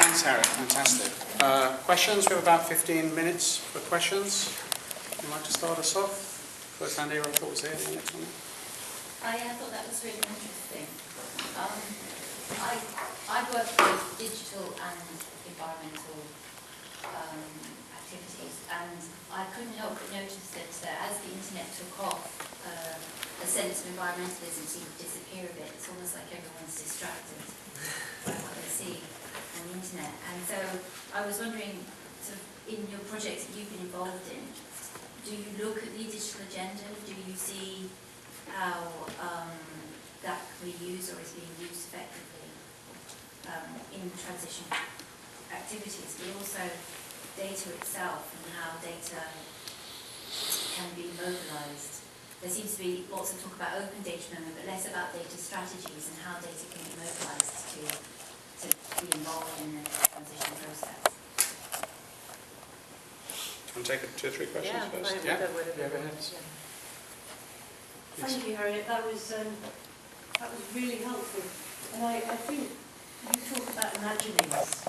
Thanks, Harriet. Fantastic. Questions? We have about 15 minutes for questions. Would you like to start us off? First hand here, I thought was here. The next one. I thought that was really interesting. I work with digital and environmental activities, and I couldn't help but notice that as the internet took off, the sense of environmentalism seemed to disappear a bit. It's almost like everyone's distracted by what they see on the internet. And so I was wondering, sort of, in your projects that you've been involved in, do you look at the digital agenda? Do you see how that can be used or is being used effectively in transition activities, but also data itself and how data can be mobilised? There seems to be lots of talk about open data at the moment, but less about data strategies and how data can be mobilised to be involved in the transition process. Do you want to take 2 or 3 questions first? Yeah, go ahead. Thank you, Harriet. That was really helpful. And I think you talk about imaginings.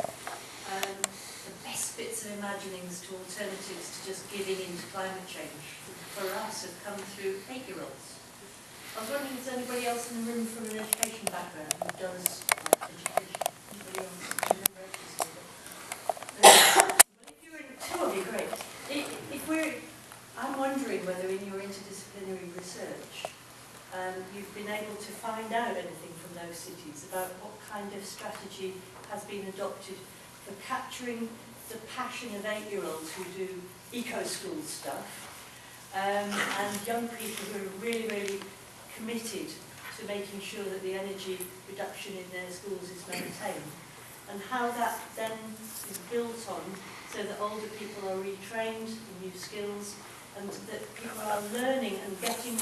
The best bits of imaginings to alternatives to just giving into climate change for us have come through 8-year-olds. I was wondering if there's anybody else in the room from an education background who does education. Anybody else? But if you're in 2, it'd be great. I'm wondering whether in your interdisciplinary research you've been able to find out anything from those cities about what kind of strategy has been adopted for capturing the passion of 8-year-olds who do eco-school stuff and young people who are really, really committed to making sure that the energy reduction in their schools is maintained, and how that then is built on so that older people are retrained in new skills, and that people are learning and getting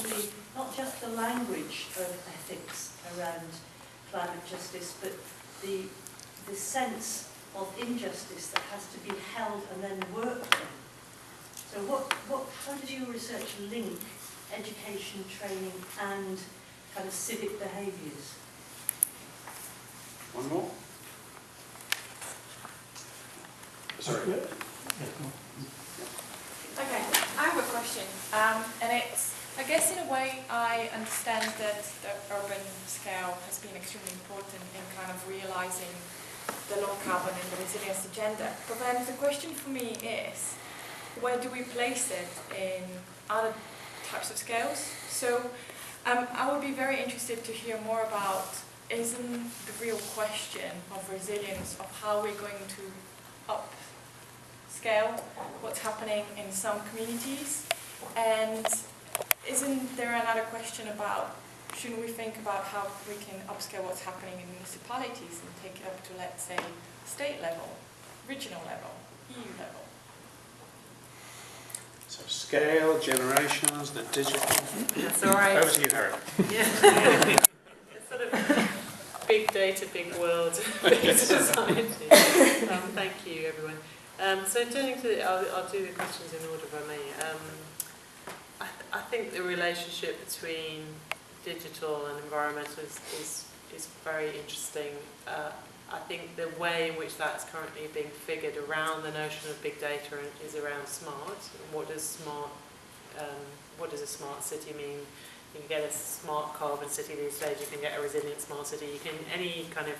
not just the language of ethics around climate justice, but the sense of injustice that has to be held and then worked on. So how does your research link education, training and kind of civic behaviours? One more? Sorry. Okay, I have a question, and it's, I guess in a way I understand that the urban scale has been extremely important in kind of realising the low carbon and the resilience agenda, but then the question for me is, where do we place it in other types of scales? So I would be very interested to hear more about, isn't the real question of resilience, of how we're going to upscale what's happening in some communities, and isn't there another question about, shouldn't we think about how we can upscale what's happening in municipalities and take it up to, let's say, state level, regional level, EU level? So scale, generations, the digital. That's all right. Over to you, Harriet. Yeah. It's sort of big data, big world, big society. Thank you, everyone. So turning to, I'll do the questions in order if I may. I think the relationship between digital and environmental is very interesting. I think the way in which that's currently being figured around the notion of big data is around smart. What does a smart city mean? You can get a smart carbon city these days, you can get a resilient smart city, you can, any kind of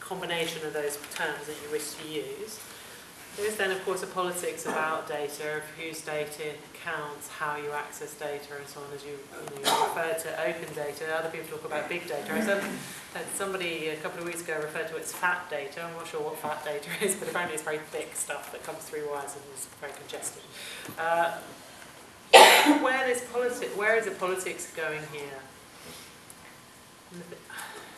combination of those terms that you wish to use. There is then, of course, a politics about data, of whose data counts, how you access data, and so on. As you refer to open data, other people talk about big data. Somebody a couple of weeks ago referred to it as fat data. I'm not sure what fat data is, but apparently it's very thick stuff that comes through wires and is very congested. Where is the politics going here?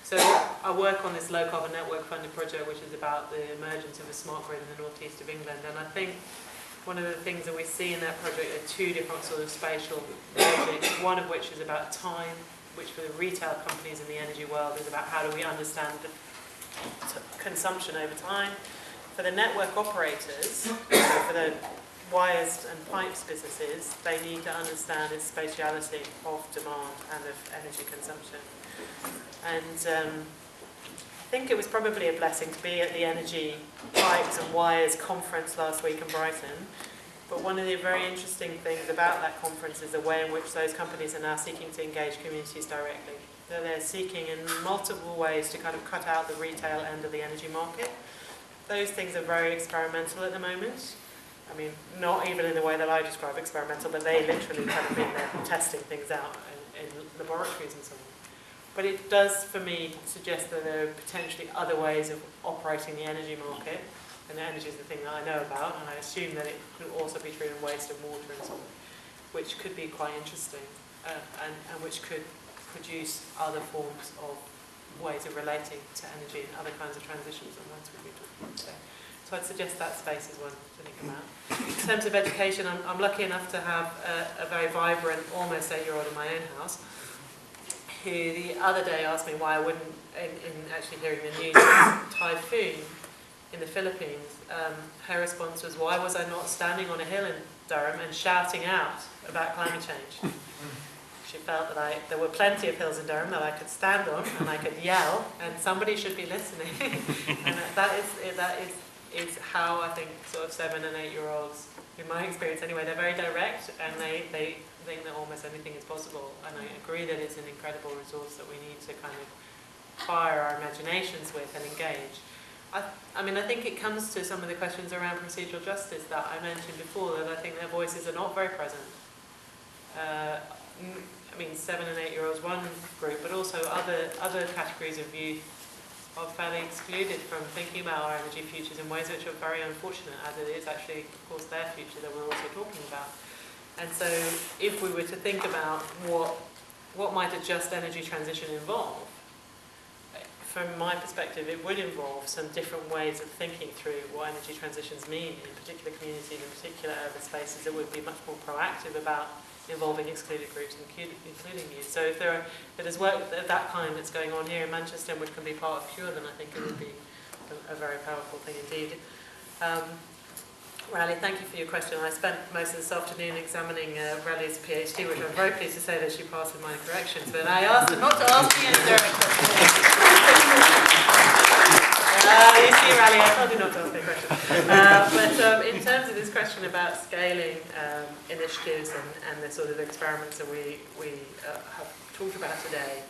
So I work on this low carbon network funded project, which is about the emergence of a smart grid in the northeast of England. And I think one of the things that we see in that project are 2 different sort of spatial logics. One of which is about time, which for the retail companies in the energy world is about how do we understand the consumption over time. For the network operators, for the wires and pipes businesses, they need to understand the spatiality of demand and of energy consumption. And think it was probably a blessing to be at the Energy Pipes and Wires conference last week in Brighton. But one of the very interesting things about that conference is the way in which those companies are now seeking to engage communities directly. So they're seeking in multiple ways to kind of cut out the retail end of the energy market. Those things are very experimental at the moment. I mean, not even in the way that I describe experimental, but they literally kind of been there testing things out in laboratories and so on. But it does, for me, suggest that there are potentially other ways of operating the energy market, and energy is the thing that I know about, and I assume that it could also be true in waste and water and so on, which could be quite interesting, and which could produce other forms of ways of relating to energy and other kinds of transitions than ones we've been talking about today. So I'd suggest that space is one to think about. In terms of education, I'm lucky enough to have a very vibrant, almost 8-year-old in my own house, who the other day asked me why I wouldn't, in actually hearing the news, typhoon in the Philippines, her response was, why was I not standing on a hill in Durham and shouting out about climate change? She felt that there were plenty of hills in Durham that I could stand on and I could yell, and somebody should be listening. And that is how I think sort of 7- and 8-year-olds, in my experience anyway, they're very direct, and they think that almost anything is possible. And I agree that it's an incredible resource that we need to kind of fire our imaginations with and engage. I mean, I think it comes to some of the questions around procedural justice that I mentioned before, that I think their voices are not very present. I mean, 7- and 8-year-olds, one group, but also other categories of youth are fairly excluded from thinking about our energy futures in ways which are very unfortunate, as it is actually, of course, their future that we're also talking about. And so if we were to think about what might a just energy transition involve, from my perspective, it would involve some different ways of thinking through what energy transitions mean in particular communities, in particular urban spaces, that would be much more proactive about involving excluded groups, including you. So if there's work of that kind that's going on here in Manchester, which can be part of Cure, then I think it would be a very powerful thing indeed. Rally, thank you for your question. I spent most of this afternoon examining Rally's PhD, which I'm very pleased to say that she passed with minor corrections, but I asked her not to ask me any direct questions. You see, Rally, I told you not to ask me questions. But in terms of this question about scaling initiatives and the sort of experiments that we have talked about today,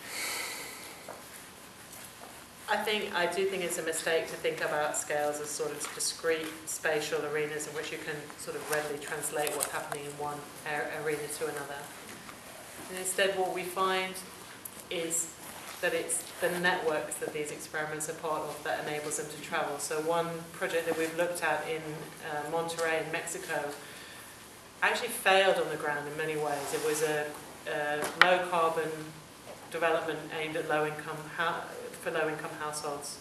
I do think it's a mistake to think about scales as sort of discrete spatial arenas in which you can sort of readily translate what's happening in one arena to another. And instead, what we find is that it's the networks that these experiments are part of that enables them to travel. So one project that we've looked at in Monterrey in Mexico actually failed on the ground in many ways. It was a low-carbon development aimed at low-income households.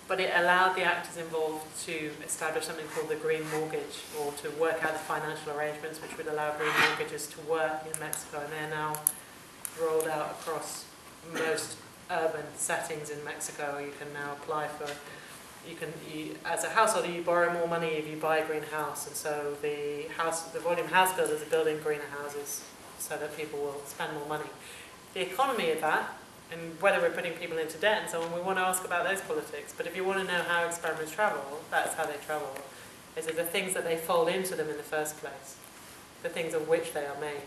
But it allowed the actors involved to establish something called the green mortgage, or to work out the financial arrangements which would allow green mortgages to work in Mexico, and they're now rolled out across most urban settings in Mexico. You can now apply for, as a householder, you borrow more money if you buy a green house, and so the volume house builders are building greener houses so that people will spend more money. The economy of that, and whether we're putting people into debt and so on, we want to ask about those politics. But if you want to know how experiments travel, that's how they travel. Is it the things that they fold into them in the first place, the things of which they are made,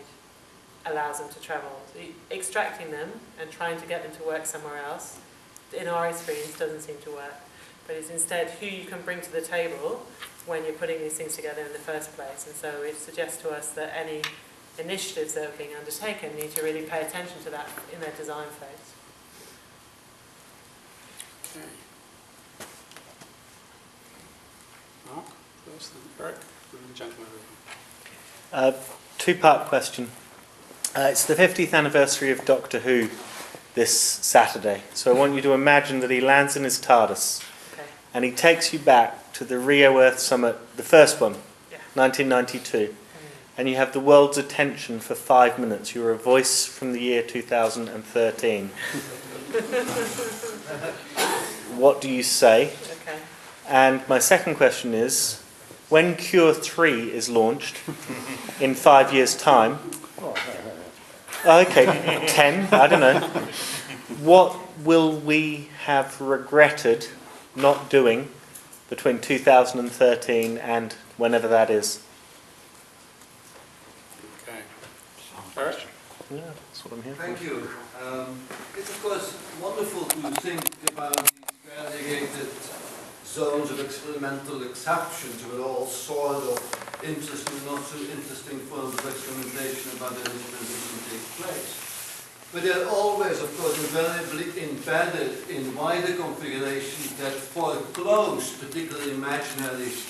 allows them to travel. So extracting them and trying to get them to work somewhere else, in our experience, doesn't seem to work. But it's instead who you can bring to the table when you're putting these things together in the first place. And so it suggests to us that any initiatives that are being undertaken need to really pay attention to that in their design phase. Okay. Mark, first, then Eric, and then the gentleman over. Two-part question. It's the 50th anniversary of Doctor Who this Saturday. So I want you to imagine that he lands in his TARDIS, and he takes you back to the Rio Earth Summit, the first one, 1992. And you have the world's attention for 5 minutes. You're a voice from the year 2013. What do you say? Okay. And my second question is, when Cure 3 is launched in 5 years' time, okay, 10, I don't know, what will we have regretted not doing between 2013 and whenever that is? Okay. Harriet? Yeah, that's what I'm here for. Thank you. It's of course wonderful to think about these variegated zones of experimental exceptions with all sort of interesting, not so interesting forms of experimentation about energy transition take place. But they're always, of course, invariably embedded in wider configurations that foreclose particular imaginaries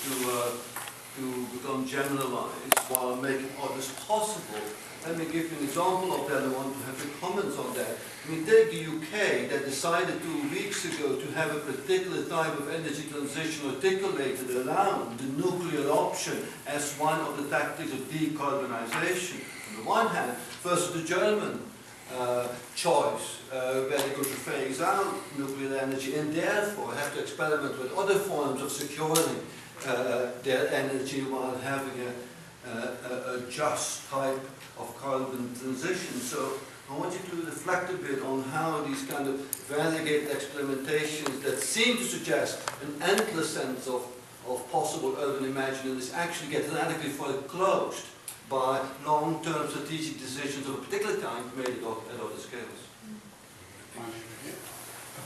to become generalized while making others possible. Let me give you an example of that. I want to have your comments on that. I mean, take the UK that decided 2 weeks ago to have a particular type of energy transition articulated around the nuclear option as one of the tactics of decarbonization. On the one hand, versus the German choice, where they're going to phase out nuclear energy and therefore have to experiment with other forms of securing their energy while having a just type of carbon transition. So I want you to reflect a bit on how these kind of variegated experimentations that seem to suggest an endless sense of possible urban imaginings actually get radically foreclosed by long-term strategic decisions of a particular kind made at other scales.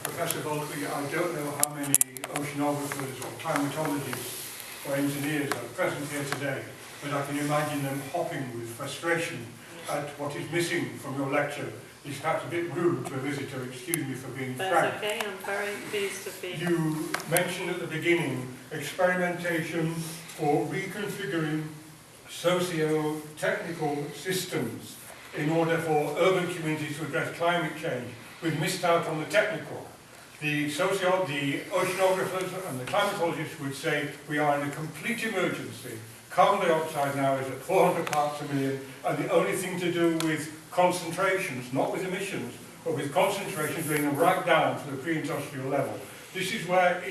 Professor Bulkeley, I don't know how many oceanographers or climatologists or engineers are present here today, but I can imagine them hopping with frustration at what is missing from your lecture. It's perhaps a bit rude to a visitor, excuse me for being frank. That's okay, I'm very pleased to be. You mentioned at the beginning experimentation for reconfiguring socio-technical systems in order for urban communities to address climate change. We've missed out on the technical. The oceanographers and the climatologists would say we are in a complete emergency. Carbon dioxide now is at 400 parts per million, and the only thing to do with concentrations, not with emissions, but with concentrations, bringing them right down to the pre-industrial level. This is where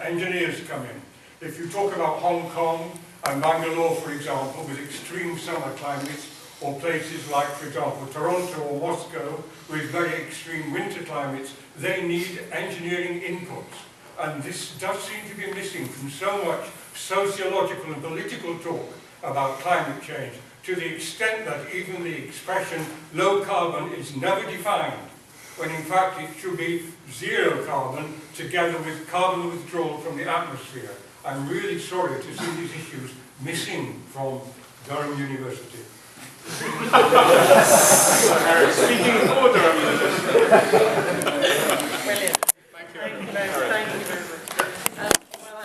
engineers come in. If you talk about Hong Kong and Bangalore, for example, with extreme summer climates, or places like, for example, Toronto or Moscow, with very extreme winter climates, they need engineering inputs. And this does seem to be missing from so much sociological and political talk about climate change, to the extent that even the expression low carbon is never defined, when in fact it should be zero carbon together with carbon withdrawal from the atmosphere. I'm really sorry to see these issues missing from Durham University. Speaking for Durham University. Brilliant. Thank you. Thank you very much. Well,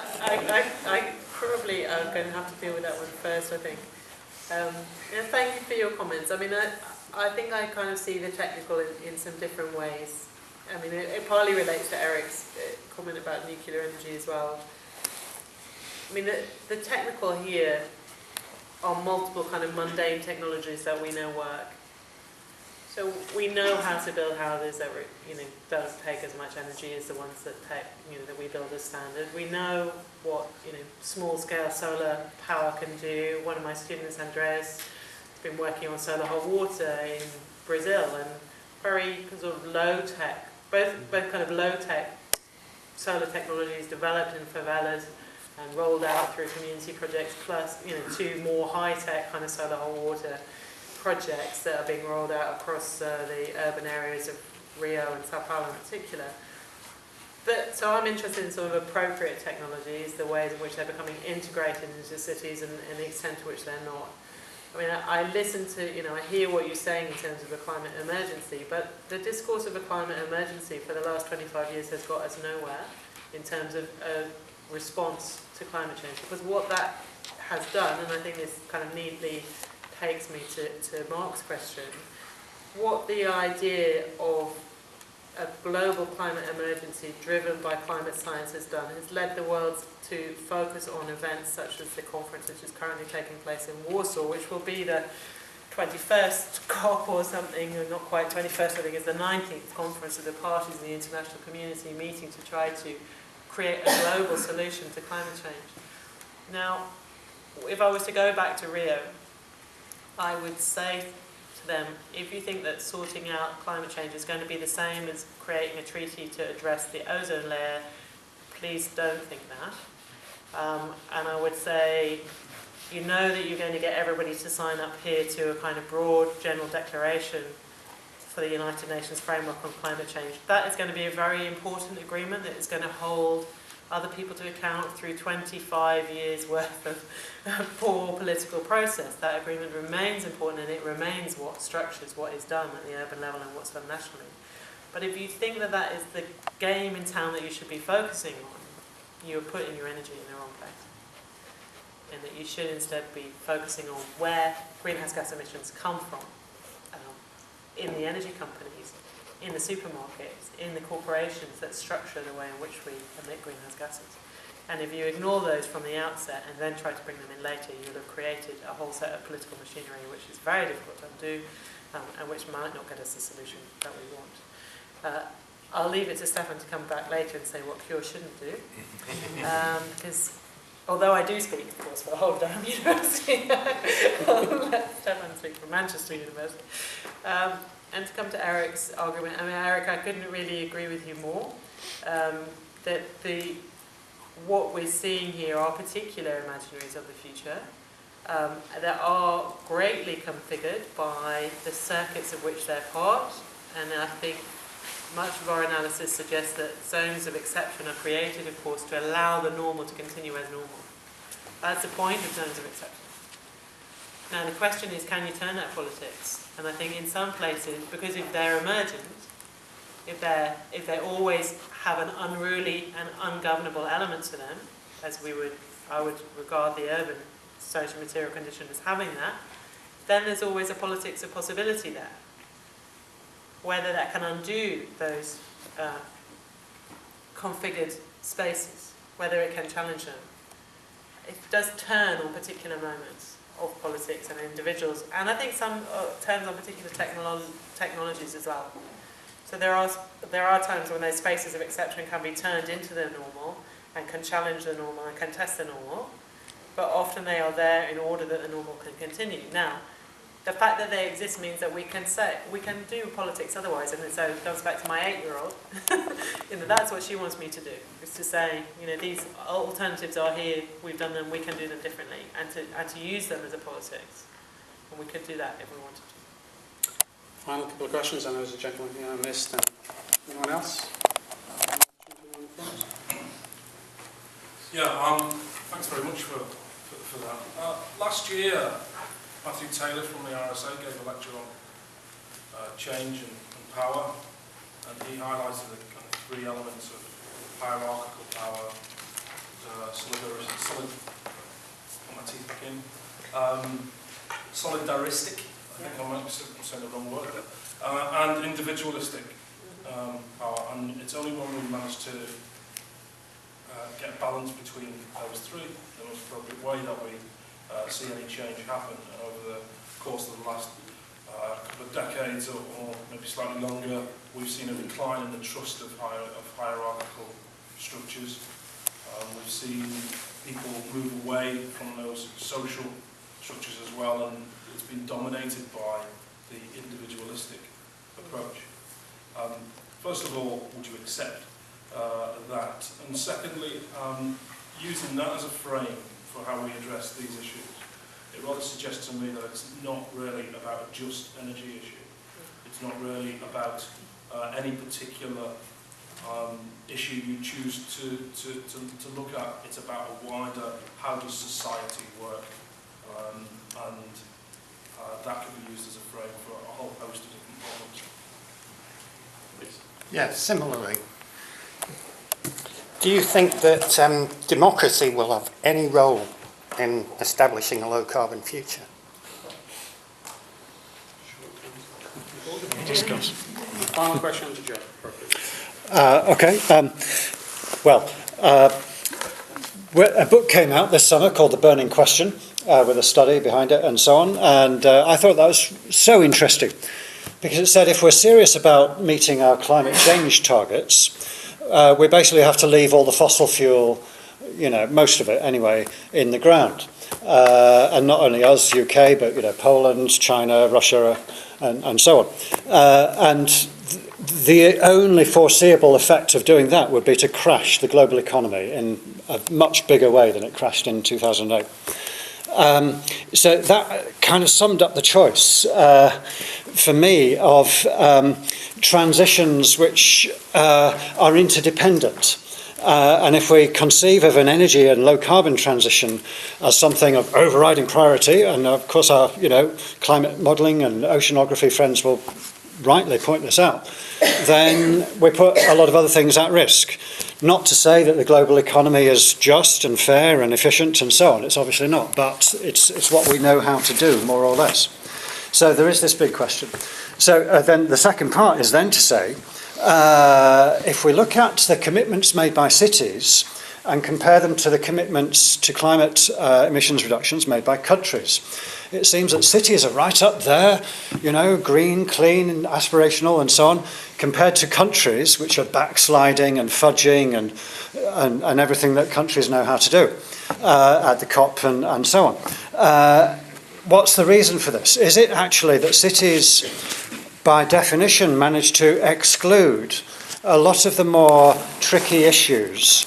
I probably am going to have to deal with that one first, I think. Yeah, thank you for your comments. I mean, I think I kind of see the technical in some different ways. I mean, it partly relates to Eric's comment about nuclear energy as well. I mean, the technical here are multiple kind of mundane technologies that we know work. So we know how to build houses that don't take as much energy as the ones that that we build as standard. We know what small-scale solar power can do. One of my students, Andreas, has been working on solar hot water in Brazil, and very sort of low-tech, both kind of low-tech solar technologies developed in favelas and rolled out through community projects, plus 2 more high-tech kind of solar hot water projects that are being rolled out across the urban areas of Rio and Sao Paulo in particular. So I'm interested in sort of appropriate technologies, the ways in which they're becoming integrated into cities and the extent to which they're not. I mean, I listen to, I hear what you're saying in terms of a climate emergency, but the discourse of a climate emergency for the last 25 years has got us nowhere in terms of response to climate change. Because what that has done, and I think this kind of neatly takes me to Mark's question, what the idea of a global climate emergency driven by climate science has done has led the world to focus on events such as the conference which is currently taking place in Warsaw, which will be the 21st COP or something, or not quite 21st, I think it's the 19th conference of the parties in the international community meeting to try to create a global solution to climate change. Now, if I was to go back to Rio, I would say to them, if you think that sorting out climate change is going to be the same as creating a treaty to address the ozone layer, please don't think that. And I would say, you know that you're going to get everybody to sign up here to a kind of broad general declaration for the United Nations framework on climate change. That is going to be a very important agreement that is going to hold other people to account through 25 years worth of poor political process. That agreement remains important, and it remains what structures what is done at the urban level and what's done nationally. But if you think that that is the game in town that you should be focusing on, you're putting your energy in the wrong place. And that you should instead be focusing on where greenhouse gas emissions come from, in the energy companies, in the supermarkets, in the corporations that structure the way in which we emit greenhouse gases. And if you ignore those from the outset and then try to bring them in later, you'll have created a whole set of political machinery which is very difficult to undo, and which might not get us the solution that we want. I'll leave it to Stefan to come back later and say what Cure shouldn't do, because although I do speak, of course, for the whole damn university, I'll let Stefan speak for Manchester University. And to come to Eric's argument, I mean, Eric, I couldn't really agree with you more. That what we're seeing here are particular imaginaries of the future that are greatly configured by the circuits of which they're part, and I think much of our analysis suggests that zones of exception are created, of course, to allow the normal to continue as normal. That's the point of zones of exception. Now the question is, can you turn that politics? And I think in some places, because if they're emergent, if they always have an unruly and ungovernable element to them, as I would regard the urban social material condition as having that, then there's always a politics of possibility there. Whether that can undo those configured spaces, whether it can challenge them. It does turn on particular moments of politics and individuals, and I think some turns on particular technologies as well. So there are times when those spaces of exception can be turned into the normal and can challenge the normal and can test the normal, but often they are there in order that the normal can continue. Now, the fact that they exist means that we can do politics otherwise, and so it comes back to my 8-year-old. That's what she wants me to do, is to say, these alternatives are here, we've done them, we can do them differently, and to use them as a politics. And we could do that if we wanted to. Final couple of questions. I know there's a gentleman here I missed. Anyone else? Yeah, thanks very much for that. Last year, Matthew Taylor from the RSA gave a lecture on change and power, and he highlighted the kind of 3 elements of hierarchical power, solidaristic, I think I might be saying the wrong word, and individualistic power, and it's only when we manage to get a balance between those 3 in the most appropriate way that we see any change happen. And over the course of the last couple of decades or maybe slightly longer, we've seen a decline in the trust of hierarchical structures. We've seen people move away from those social structures as well, and it's been dominated by the individualistic approach. First of all, would you accept that? And secondly, using that as a frame for how we address these issues, it rather suggests to me that it's not really about a just energy issue. It's not really about any particular issue you choose to look at. It's about a wider, how does society work? And that can be used as a frame for a whole host of different problems. Yeah, similarly. Do you think that democracy will have any role in establishing a low-carbon future? Discuss. Final question to Joe. Okay. A book came out this summer called The Burning Question, with a study behind it and so on, and I thought that was so interesting, because it said if we're serious about meeting our climate change targets, we basically have to leave all the fossil fuel, most of it anyway, in the ground. And not only us, UK, but Poland, China, Russia, and so on. And the only foreseeable effect of doing that would be to crash the global economy in a much bigger way than it crashed in 2008. So that kind of summed up the choice for me of transitions which are interdependent. And if we conceive of an energy and low carbon transition as something of overriding priority, and of course our climate modelling and oceanography friends will rightly point this out, then we put a lot of other things at risk. Not to say that the global economy is just and fair and efficient and so on. It's obviously not, but it's what we know how to do, more or less. So there is this big question. So then the second part is then to say, if we look at the commitments made by cities and compare them to the commitments to climate emissions reductions made by countries, it seems that cities are right up there, green, clean, and aspirational and so on, compared to countries which are backsliding and fudging and everything that countries know how to do at the COP and so on. What's the reason for this? Is it actually that cities, by definition, manage to exclude a lot of the more tricky issues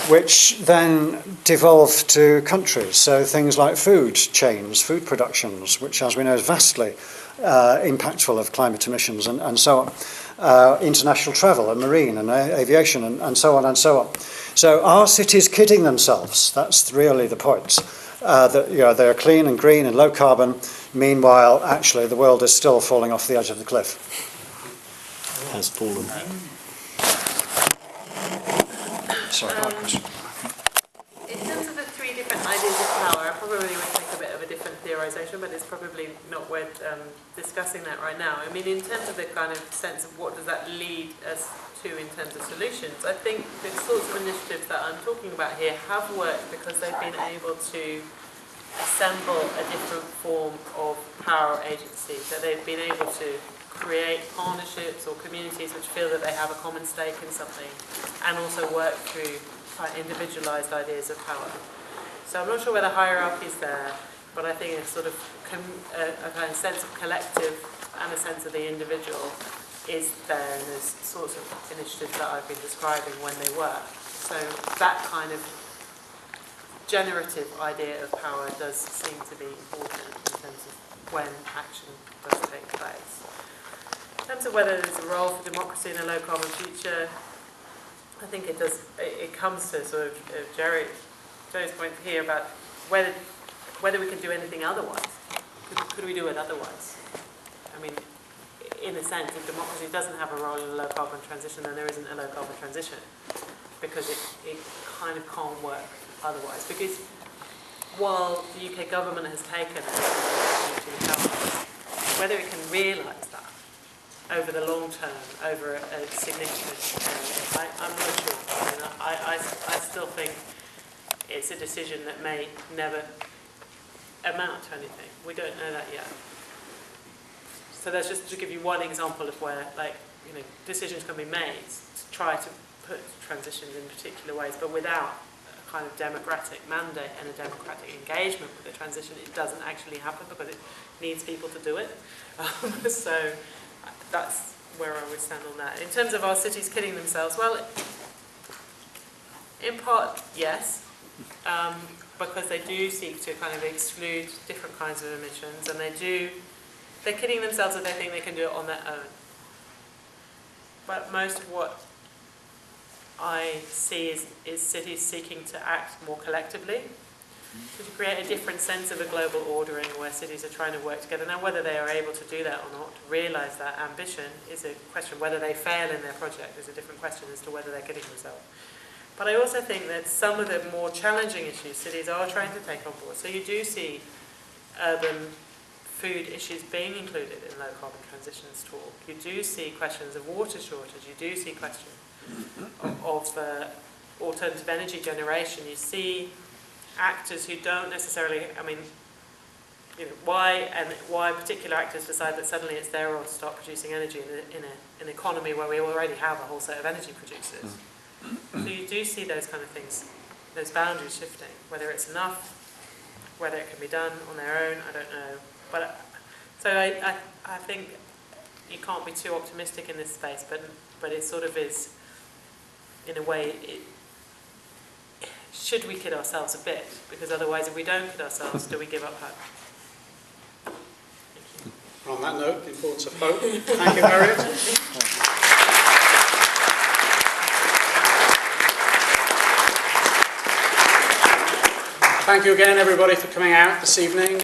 which then devolve to countries? So things like food chains, food productions, which as we know is vastly impactful of climate emissions and so on. International travel and marine and aviation and so on and so on. So are cities kidding themselves? That's really the point. That they're clean and green and low carbon, meanwhile actually the world is still falling off the edge of the cliff. Has fallen. Sorry, question. In terms of the three different ideas of power, I probably would take a bit of a different theorisation, but it's probably not worth discussing that right now. I mean, in terms of the kind of sense of what does that lead us to in terms of solutions, I think the sorts of initiatives that I'm talking about here have worked because they've been able to assemble a different form of power agency, that they've been able to create partnerships or communities which feel that they have a common stake in something and also work through quite individualised ideas of power. So I'm not sure whether hierarchy is there, but I think it's sort of a kind of sense of collective and a sense of the individual is there in those sorts of initiatives that I've been describing when they work. So that kind of generative idea of power does seem to be important in terms of when action does take place. In terms of whether there's a role for democracy in a low carbon future, I think it does. It comes to sort of Joe's point here about whether we can do anything otherwise. Could we do it otherwise? I mean, in a sense, if democracy doesn't have a role in a low carbon transition, then there isn't a low carbon transition, because it kind of can't work otherwise. Because while the UK government has taken whether it can realise that over the long term, over a significant period, I'm not sure. I still think it's a decision that may never amount to anything. We don't know that yet. So that's just to give you one example of where, decisions can be made to try to put transitions in particular ways, but without a kind of democratic mandate and a democratic engagement with the transition, it doesn't actually happen because it needs people to do it. So that's where I would stand on that. In terms of our cities kidding themselves, well, in part, yes, because they do seek to kind of exclude different kinds of emissions, and they're kidding themselves if they think they can do it on their own. But most of what I see is cities seeking to act more collectively, to create a different sense of a global ordering where cities are trying to work together. Now, whether they are able to do that or not, to realise that ambition is a question. Whether they fail in their project is a different question as to whether they're kidding themselves. But I also think that some of the more challenging issues cities are trying to take on board. So you do see urban food issues being included in low carbon transitions talk. You do see questions of water shortage. You do see questions of alternative energy generation. You see actors who don't necessarily, why particular actors decide that suddenly it's their role to start producing energy in an economy where we already have a whole set of energy producers. So you do see those kind of things, those boundaries shifting. Whether it's enough, whether it can be done on their own, I don't know. So So I think you can't be too optimistic in this space, but it sort of is, in a way, should we kid ourselves a bit? Because otherwise, if we don't kid ourselves, do we give up hope? On that note, the importance of hope. Thank you, Harriet. Thank you again, everybody, for coming out this evening.